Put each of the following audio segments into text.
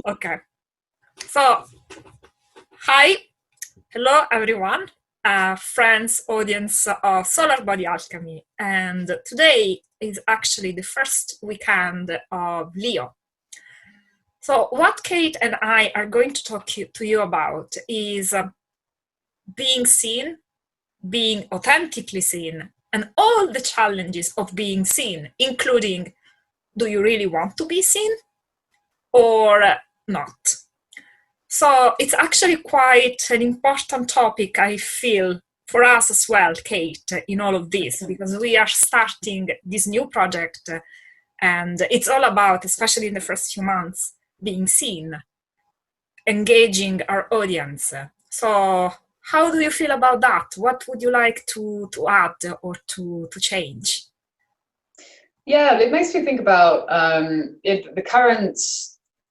Okay. So, hi, hello everyone, friends, audience of Solar Body Alchemy. And today is actually the first weekend of Leo. So, what Kate and I are going to talk to you about is being seen, being authentically seen, and all the challenges of being seen, including do you really want to be seen or not? So it's actually quite an important topic, I feel, for us as well, Kate, in all of this, because we are starting this new project and it's all about, especially in the first few months, being seen, engaging our audience. So how do you feel about that? What would you like to add or to change? Yeah, it makes me think about the current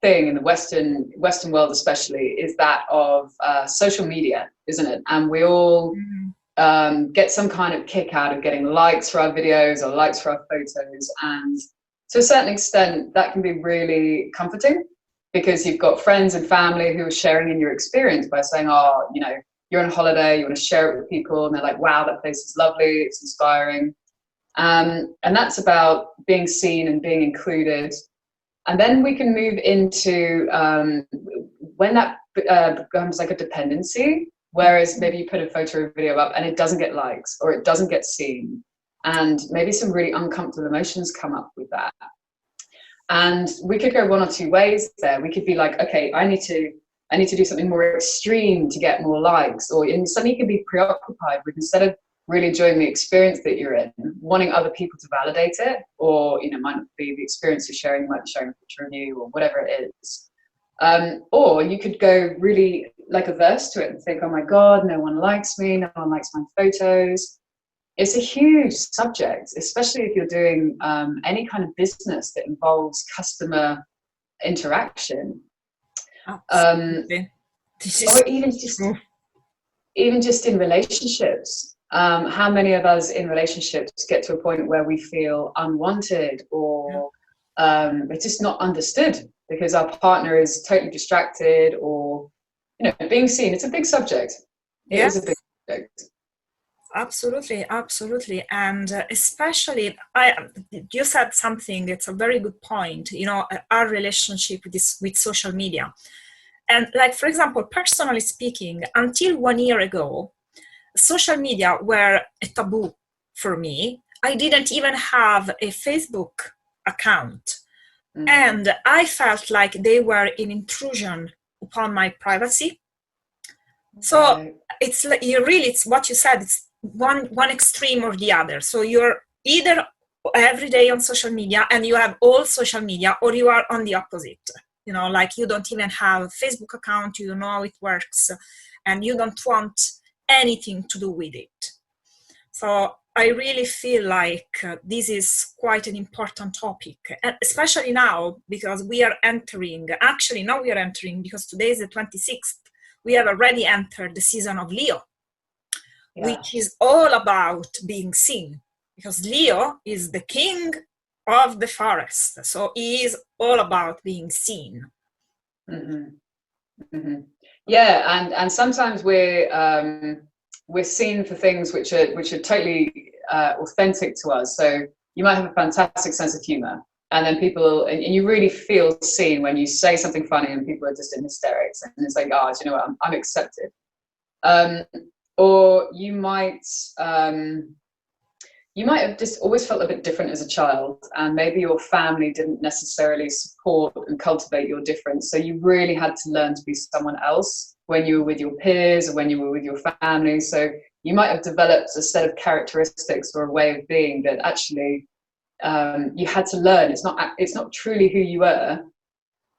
thing in the Western world, especially, is that of social media, isn't it? And we all Mhm. get some kind of kick out of getting likes for our videos or likes for our photos, and to a certain extent, that can be really comforting because you've got friends and family who are sharing in your experience by saying, "Oh, you're on holiday, you want to share it with people," and they're like, "Wow, that place is lovely, it's inspiring." And that's about being seen and being included. And then we can move into when that becomes like a dependency, whereas maybe you put a photo or video up and it doesn't get likes or it doesn't get seen. And maybe some really uncomfortable emotions come up with that. And we could go one or two ways there. We could be like, okay, I need to do something more extreme to get more likes, or in suddenly you can be preoccupied with, instead of really enjoying the experience that you're in, wanting other people to validate it, or might not be the experience you're sharing, you might be sharing a picture of you or whatever it is. Or you could go really like averse to it and think, oh my God, no one likes me, no one likes my photos. It's a huge subject, especially if you're doing any kind of business that involves customer interaction, Absolutely. This is or even just true. in relationships. How many of us in relationships get to a point where we feel unwanted, Yeah. or it's just not understood because our partner is totally distracted, or being seen? It's a big subject. It is a Yes. big subject. Absolutely, absolutely, and especially, you said something. It's a very good point. Our relationship with social media, and like for example, personally speaking, until 1 year ago, social media were a taboo for me. I didn't even have a Facebook account, Mm, and I felt like they were an intrusion upon my privacy. So right. it's like it's what you said, it's one extreme or the other. So you're either every day on social media and you have all social media, or you are on the opposite. Like you don't even have a Facebook account, you don't know how it works, and you don't want anything to do with it. So I really feel like this is quite an important topic, and especially now because now we are entering, because today is the 26th, we have already entered the season of Leo, Yeah. which is all about being seen, because Leo is the king of the forest. So he is all about being seen. Hmm. Hmm. Yeah, and sometimes we're seen for things which are totally authentic to us. So you might have a fantastic sense of humor, and then and you really feel seen when you say something funny, and people are just in hysterics, and it's like, oh, do you know what? I'm accepted. Um, or you might have just always felt a bit different as a child, and maybe your family didn't necessarily support and cultivate your difference. So you really had to learn to be someone else when you were with your peers or when you were with your family. So you might have developed a set of characteristics or a way of being that actually you had to learn. It's not truly who you were.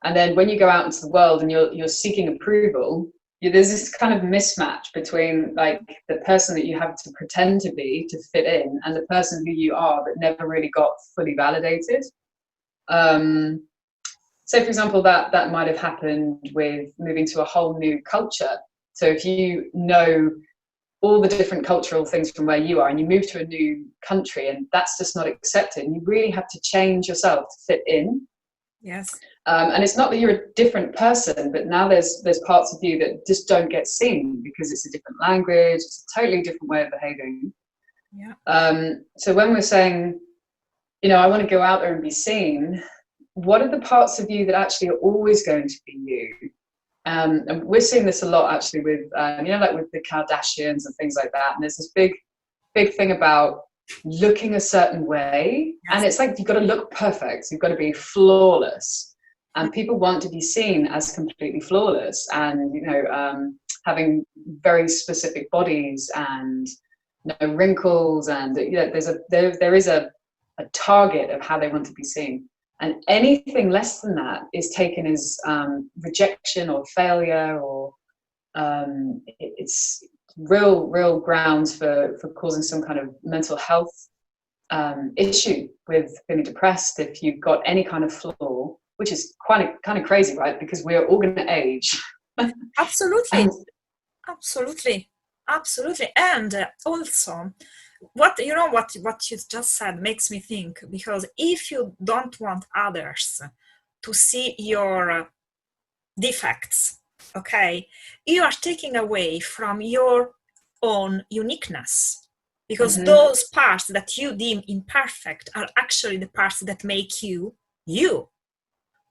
And then when you go out into the world and you're seeking approval, there's this kind of mismatch between like the person that you have to pretend to be to fit in, and the person who you are that never really got fully validated. Um, so, for example, that might have happened with moving to a whole new culture. So if you know all the different cultural things from where you are, and you move to a new country and that's just not accepted, and you really have to change yourself to fit in. Yes. And it's not that you're a different person, but now there's parts of you that just don't get seen because it's a different language, it's a totally different way of behaving. Yeah. So when we're saying, I want to go out there and be seen, what are the parts of you that actually are always going to be you? And we're seeing this a lot actually with, like with the Kardashians and things like that. And there's this big thing about looking a certain way. Yes. And it's like, you've got to look perfect. You've got to be flawless. And people want to be seen as completely flawless and, having very specific bodies and no wrinkles. And, there is a target of how they want to be seen. And anything less than that is taken as rejection or failure, or it's real grounds for causing some kind of mental health issue with feeling depressed if you've got any kind of flaw, which is kind of crazy, right? Because we're all going to age. Absolutely. And also, what you just said makes me think, because if you don't want others to see your defects, okay, you are taking away from your own uniqueness, because those parts that you deem imperfect are actually the parts that make you you.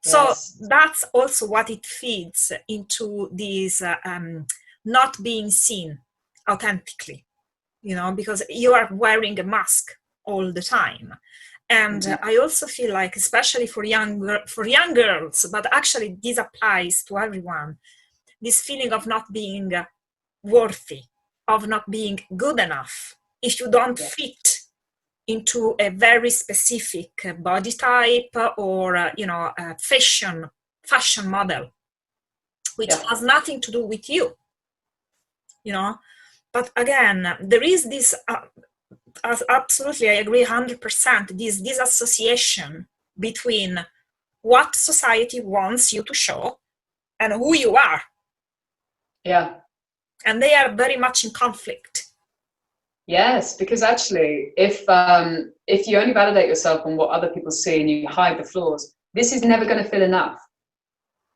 So that's also what it feeds into this not being seen authentically, because you are wearing a mask all the time. And I also feel like, especially for young girls, but actually this applies to everyone, this feeling of not being worthy, of not being good enough, if you don't fit into a very specific body type or a fashion model, which has nothing to do with you, But again, there is this absolutely, I agree 100%, this disassociation between what society wants you to show and who you are. Yeah. And they are very much in conflict. Yes, because actually, if you only validate yourself on what other people see and you hide the flaws, this is never going to feel enough.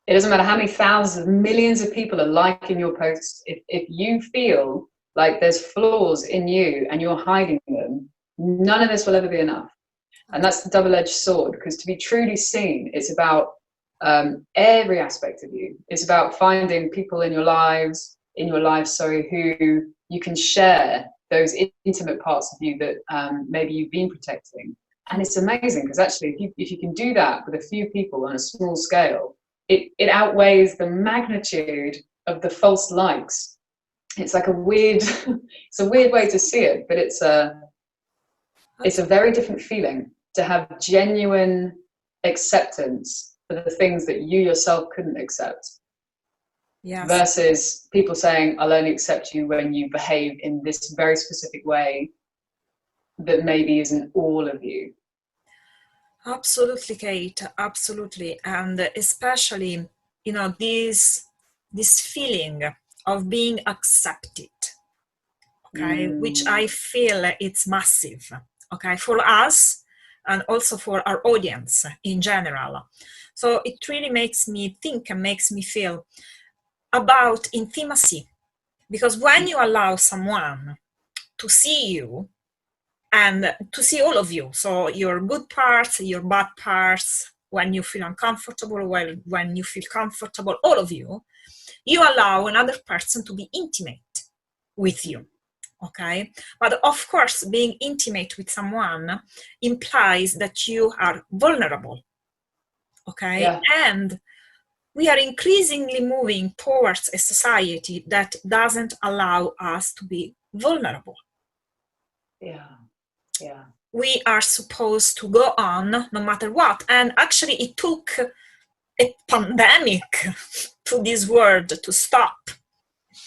It doesn't matter how many thousands, millions of people are liking your posts. If you feel like there's flaws in you and you're hiding them, none of this will ever be enough. And that's the double-edged sword, because to be truly seen, it's about every aspect of you. It's about finding people in your lives, who you can share those intimate parts of you that maybe you've been protecting. And it's amazing, because actually, if you can do that with a few people on a small scale, it outweighs the magnitude of the false likes. It's like it's a weird way to see it, but it's a very different feeling to have genuine acceptance for the things that you yourself couldn't accept. Yes. Versus people saying, I'll only accept you when you behave in this very specific way that maybe isn't all of you. Absolutely, Kate, absolutely. And especially, this feeling of being accepted, okay, which I feel it's massive, okay, for us and also for our audience in general. So it really makes me think and makes me feel about intimacy, because when you allow someone to see you and to see all of you, so your good parts, your bad parts, when you feel uncomfortable, when you feel comfortable, all of you allow another person to be intimate with you, okay? But of course, being intimate with someone implies that you are vulnerable, okay? Yeah. And we are increasingly moving towards a society that doesn't allow us to be vulnerable. Yeah. We are supposed to go on no matter what. And actually, it took a pandemic to this world to stop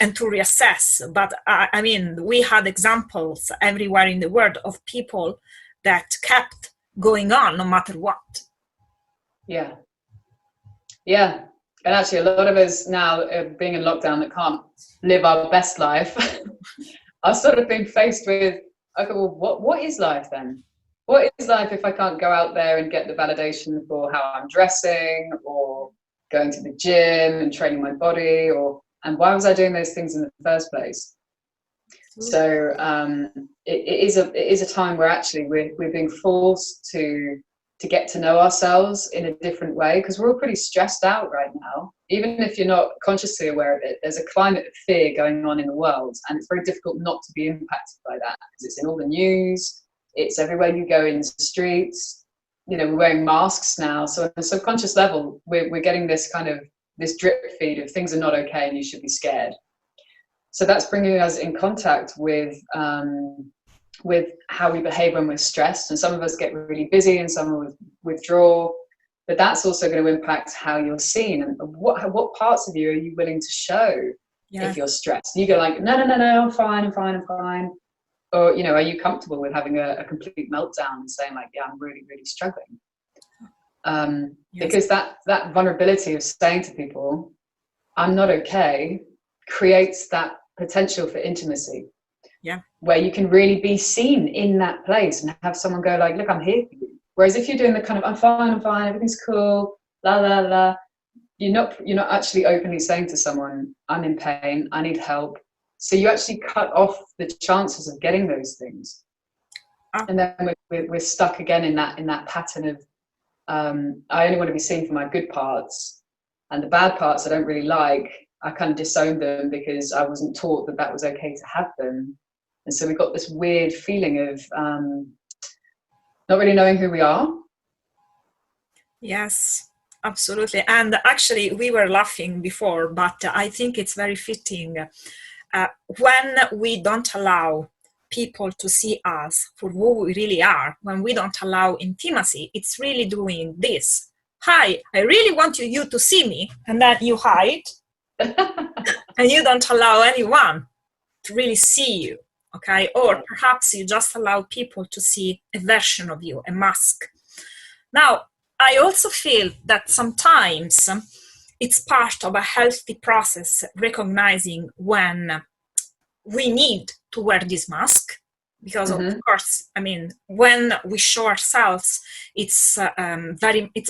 and to reassess. But I mean, we had examples everywhere in the world of people that kept going on no matter what. Yeah. And actually, a lot of us now, being in lockdown, that can't live our best life, are sort of being faced with, okay, well, what is life then? what is life if I can't go out there and get the validation for how I'm dressing, or going to the gym and training my body, and why was I doing those things in the first place? So it is a time where actually we're being forced to get to know ourselves in a different way, because we're all pretty stressed out right now. Even if you're not consciously aware of it, there's a climate of fear going on in the world, and it's very difficult not to be impacted by that, because it's in all the news, it's everywhere you go in the streets. You know, we're wearing masks now, so on a subconscious level, we're getting this kind of this drip feed of things are not okay and you should be scared. So that's bringing us in contact with how we behave when we're stressed. And some of us get really busy and some of us withdraw. But that's also going to impact how you're seen, and what parts of you are you willing to show if you're stressed. You go like, no, I'm fine. Or, you know, are you comfortable with having a complete meltdown and saying like, yeah, I'm really, really struggling? Because that vulnerability of saying to people, I'm not okay, creates that potential for intimacy. Where you can really be seen in that place and have someone go like, look, I'm here for you. Whereas if you're doing the kind of, I'm fine, everything's cool, la la la, you're not actually openly saying to someone, I'm in pain, I need help. So you actually cut off the chances of getting those things. And then we're stuck again in that pattern of I only want to be seen for my good parts, and the bad parts I don't really like, I kind of disown them because I wasn't taught that was okay to have them. And so we got this weird feeling of not really knowing who we are. Yes, absolutely. And actually, we were laughing before, but I think it's very fitting when we don't allow people to see us for who we really are, when we don't allow intimacy, it's really doing this. Hi, I really want you to see me, and then you hide, and you don't allow anyone to really see you. Okay, or perhaps you just allow people to see a version of you, a mask. Now, I also feel that sometimes it's part of a healthy process recognizing when we need to wear this mask, because of course, I mean, when we show ourselves, it's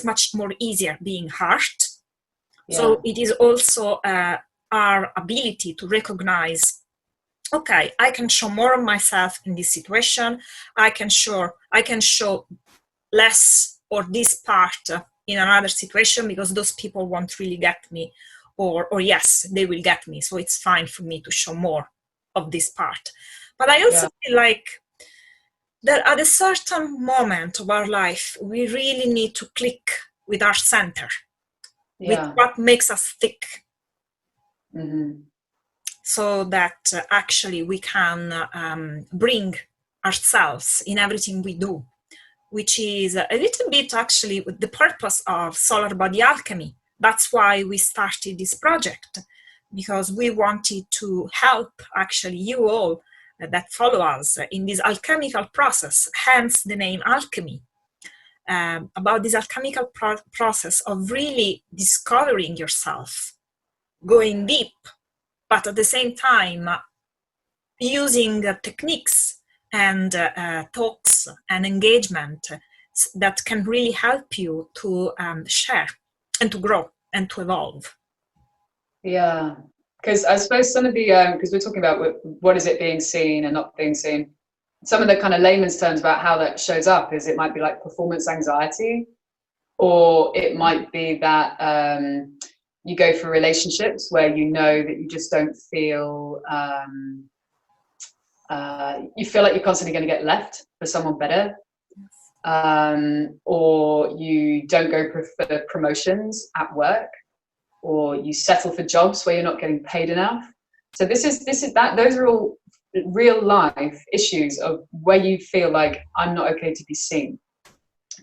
much more easier being hurt. So it is also our ability to recognize, okay, I can show more of myself in this situation. I can show less or this part in another situation, because those people won't really get me, or yes, they will get me. So it's fine for me to show more of this part. But I also feel like that at a certain moment of our life, we really need to click with our center, with what makes us tick. So that actually we can bring ourselves in everything we do, which is a little bit actually the purpose of Solar Body Alchemy. That's why we started this project, because we wanted to help actually you all that follow us in this alchemical process, hence the name alchemy, about this alchemical process of really discovering yourself, going deep, but at the same time using techniques and talks and engagement that can really help you to share and to grow and to evolve. Yeah, because I suppose some of the, because we're talking about what is it being seen and not being seen, some of the kind of layman's terms about how that shows up is it might be like performance anxiety, or it might be that you go for relationships where you know that you just don't feel, you feel like you're constantly going to get left for someone better, or you don't go for promotions at work, or you settle for jobs where you're not getting paid enough. So this is that. Those are all real life issues of where you feel like I'm not okay to be seen,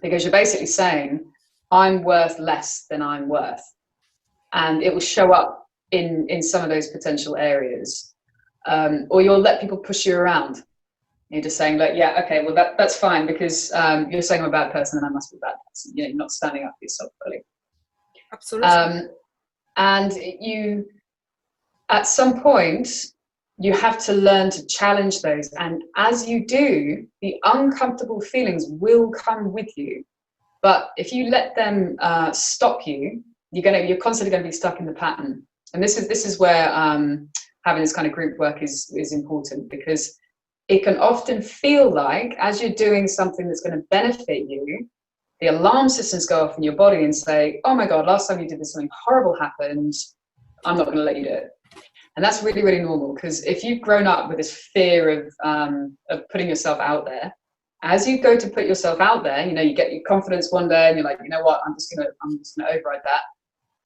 because you're basically saying I'm worth less than I'm worth, and it will show up in some of those potential areas, or you'll let people push you around. You're just saying like, yeah, okay, well that's fine, because you're saying I'm a bad person and I must be a bad person. You know, you're not standing up for yourself fully. Absolutely. And you, at some point, you have to learn to challenge those. And as you do, the uncomfortable feelings will come with you. But if you let them stop you, you're constantly going to be stuck in the pattern. And this is where having this kind of group work is important, because it can often feel like, as you're doing something that's going to benefit you, the alarm systems go off in your body and say, oh my God, last time you did this, something horrible happened. I'm not going to let you do it. And that's really, really normal, because if you've grown up with this fear of putting yourself out there, as you go to put yourself out there, you get your confidence one day and you're like, you know what, I'm just gonna override that.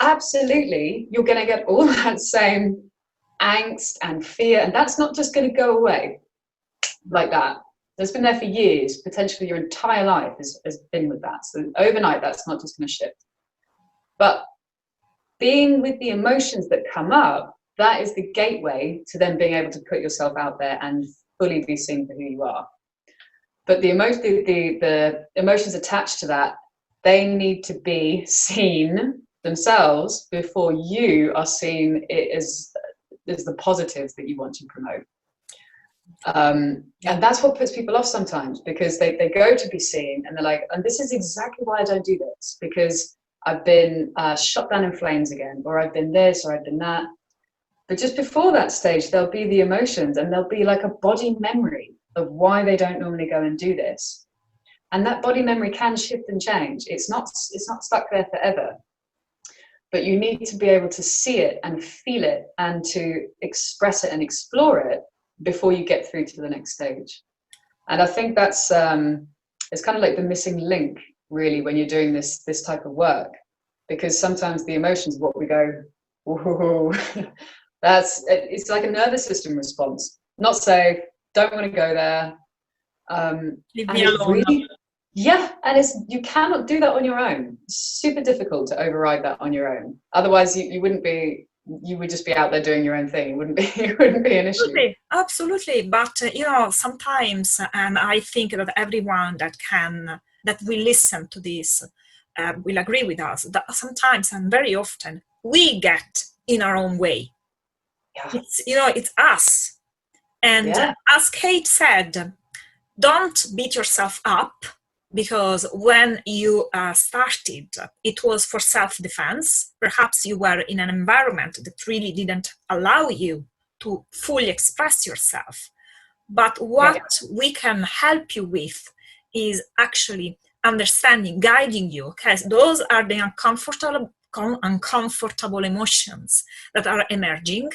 Absolutely, you're gonna get all that same angst and fear, and that's not just gonna go away like that. That's been there for years, potentially your entire life has been with that. So overnight, that's not just gonna shift. But being with the emotions that come up, that is the gateway to then being able to put yourself out there and fully be seen for who you are. But the emotions attached to that, they need to be seen themselves before you are seen as the positives that you want to promote. And that's what puts people off sometimes, because they go to be seen and they're like, and this is exactly why I don't do this, because I've been shot down in flames again, or I've been this, or I've been that. But just before that stage, there'll be the emotions, and there'll be like a body memory of why they don't normally go and do this. And that body memory can shift and change. It's not stuck there forever. But you need to be able to see it and feel it and to express it and explore it before you get through to the next stage. And I think that's it's kind of like the missing link, really, when you're doing this type of work, because sometimes the emotions, what we go, whoa, it's like a nervous system response. Not safe, don't want to go there. Leave me alone. And you cannot do that on your own. It's super difficult to override that on your own. Otherwise, you would just be out there doing your own thing. It wouldn't be an issue. Absolutely. But sometimes, and I think that everyone that will listen to this will agree with us, that sometimes and very often we get in our own way. Yeah. It's us. And as Kate said, don't beat yourself up, because when you started, it was for self-defense. Perhaps you were in an environment that really didn't allow you to fully express yourself. But what we can help you with is actually understanding, guiding you, because those are the uncomfortable emotions that are emerging,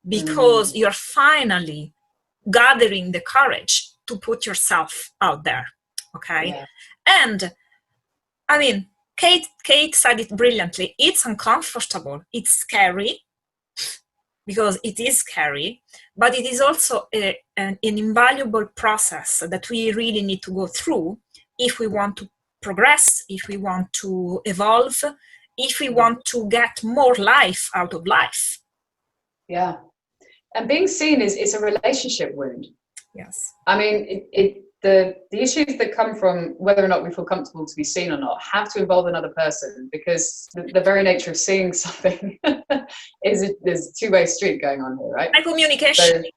because you're finally gathering the courage to put yourself out there. Okay. Yeah. And I mean, Kate said it brilliantly. It's uncomfortable. It's scary, because it is scary, but it is also an invaluable process that we really need to go through if we want to progress, if we want to evolve, if we want to get more life out of life. Yeah. And being seen it's a relationship wound. Yes. I mean, the issues that come from whether or not we feel comfortable to be seen or not have to involve another person, because the very nature of seeing something is there's a two-way street going on here, right? And communication. So,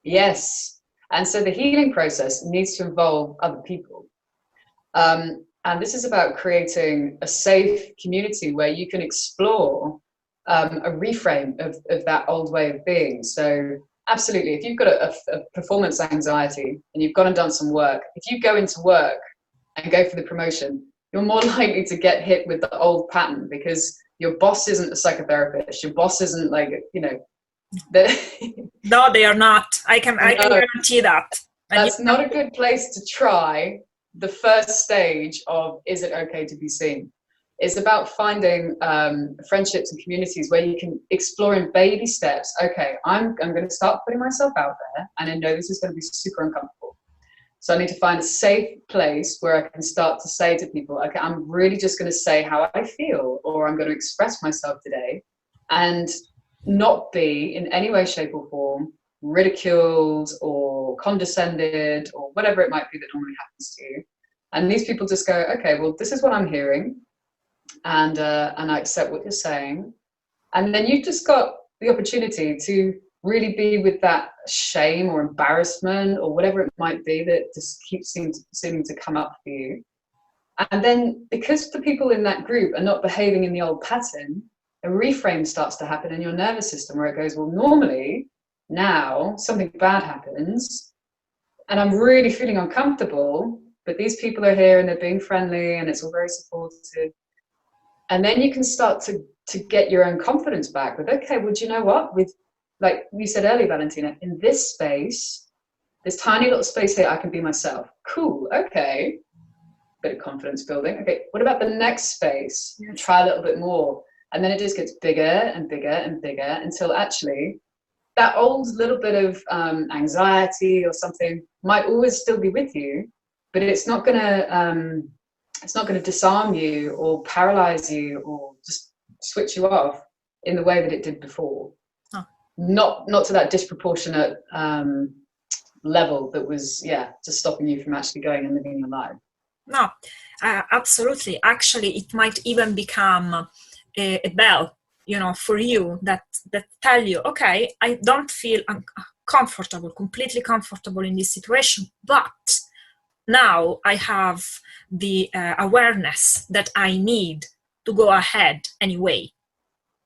yes. And so the healing process needs to involve other people. And this is about creating a safe community where you can explore a reframe of that old way of being. So absolutely, if you've got a performance anxiety and you've gone and done some work, if you go into work and go for the promotion, you're more likely to get hit with the old pattern, because your boss isn't a psychotherapist. Your boss isn't like, No, they are not. I can guarantee that. That's not a good place to try the first stage of, is it okay to be seen? It's about finding friendships and communities where you can explore in baby steps. Okay, I'm going to start putting myself out there, and I know this is going to be super uncomfortable. So I need to find a safe place where I can start to say to people, okay, I'm really just going to say how I feel, or I'm going to express myself today, and not be in any way, shape or form ridiculed or condescended or whatever it might be that normally happens to you. And these people just go, okay, well, this is what I'm hearing. And I accept what you're saying. And then you've just got the opportunity to really be with that shame or embarrassment or whatever it might be that just keeps seeming to come up for you. And then because the people in that group are not behaving in the old pattern, a reframe starts to happen in your nervous system where it goes, well, normally now something bad happens and I'm really feeling uncomfortable, but these people are here and they're being friendly and it's all very supportive. And then you can start to get your own confidence back with, okay, well, do you know what? With, like you said earlier, Valentina, in this space, this tiny little space here, I can be myself. Cool, okay. Bit of confidence building. Okay, what about the next space? Yes. Try a little bit more. And then it just gets bigger and bigger and bigger until actually that old little bit of anxiety or something might always still be with you, but it's not gonna disarm you or paralyze you or just switch you off in the way that it did before. Huh. Not to that disproportionate level that was just stopping you from actually going and living your life. No, absolutely. Actually, it might even become a bell, for you that tell you, okay, I don't feel comfortable, completely comfortable in this situation, but now I have the awareness that I need to go ahead anyway.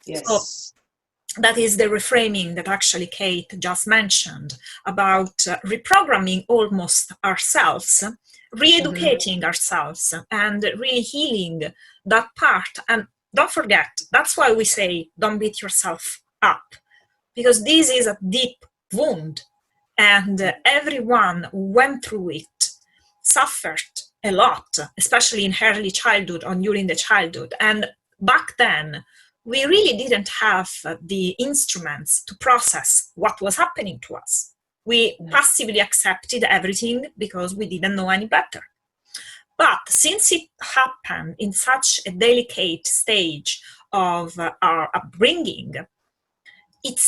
Yes. So that is the reframing that actually Kate just mentioned about reprogramming almost ourselves, re-educating ourselves and really healing that part. And don't forget, that's why we say don't beat yourself up, because this is a deep wound and everyone who went through it suffered a lot, especially in early childhood or during the childhood. And back then, we really didn't have the instruments to process what was happening to us. We passively accepted everything because we didn't know any better. But since it happened in such a delicate stage of our upbringing, it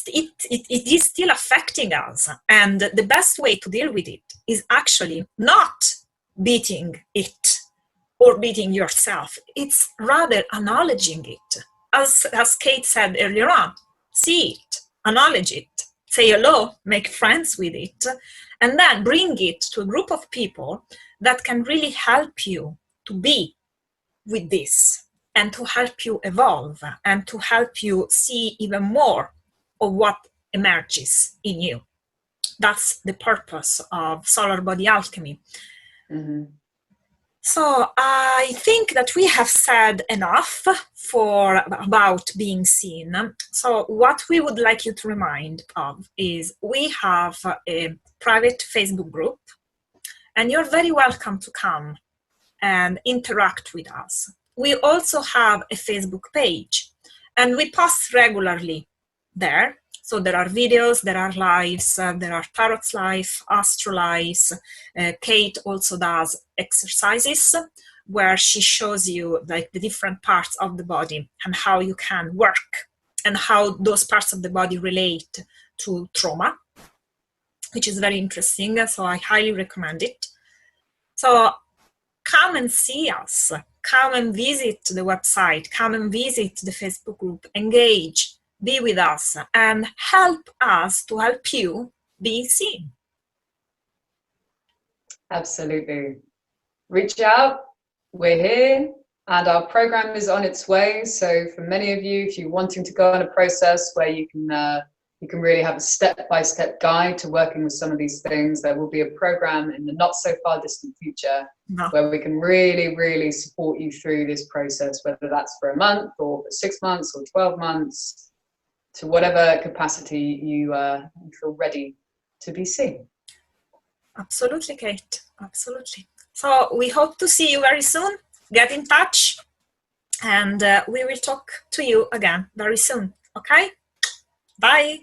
is still affecting us. And the best way to deal with it is actually not beating it or beating yourself. It's rather acknowledging it. As Kate said earlier on, see it, acknowledge it, say hello, make friends with it, and then bring it to a group of people that can really help you to be with this and to help you evolve and to help you see even more of what emerges in you. That's the purpose of Solar Body Alchemy. Mm-hmm. So I think that we have said enough about being seen. So what we would like you to remind of is we have a private Facebook group, and you're very welcome to come and interact with us. We also have a Facebook page, and we post regularly there. So there are videos, there are lives, there are tarot live, astro lives. Kate also does exercises where she shows you like the different parts of the body and how you can work and how those parts of the body relate to trauma, which is very interesting. So I highly recommend it. So come and see us, come and visit the website, come and visit the Facebook group, engage, be with us, and help us to help you be seen. Absolutely. Reach out, we're here, and our program is on its way. So for many of you, if you're wanting to go on a process where you can really have a step-by-step guide to working with some of these things, there will be a program in the not so far distant future where we can really, really support you through this process, whether that's for a month or for 6 months or 12 months, to whatever capacity you feel ready to be seen. Absolutely, Kate. Absolutely. So we hope to see you very soon. Get in touch, and we will talk to you again very soon. Okay? Bye.